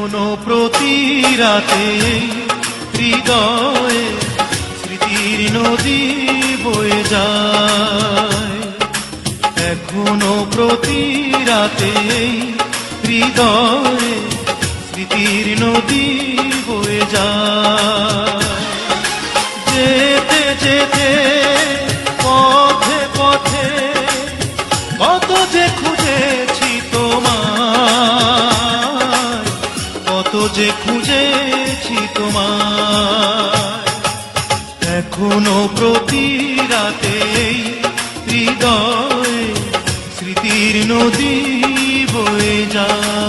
এখনো প্রতি রাতে হৃদয়ে স্মৃতির নদী বয়ে যায়। এখনো প্রতি রাতে হৃদয়ে স্মৃতির নদী বয়ে যায়। যেতে যেতে পথে পথে কত যে খুঁজেছি তোমায়, কত যে খুঁজেছি তোমায়। এখনো প্রতি রাতে হৃদয়ে স্মৃতির নদী বয়ে যায়।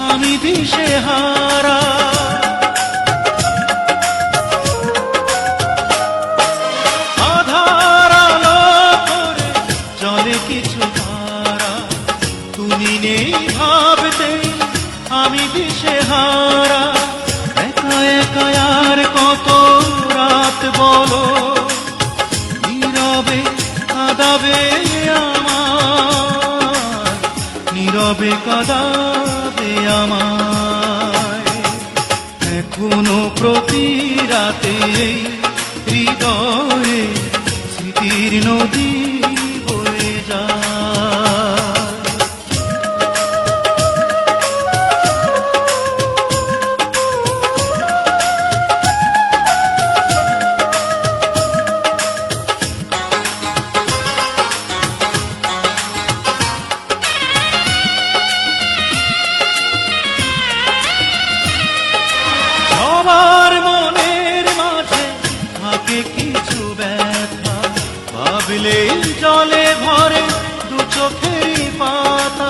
আমি দিশেহারা, আধার আলো করে জলে কিছু তারা, তুমি নেই ভাবতে আমি দিশেহারা। একা একা আর কত রাত বলো, নীরবে কাঁদাবে আমার, নীরবে কাঁদাবে আমায়। এখনো প্রতি রাতে হৃদয়ে স্মৃতির নদী বয়ে যায়। সবার মনের মাঝে থাকে কিছু ব্যথা, ভাবলেই জলে ভরে দু চোখের পাতা।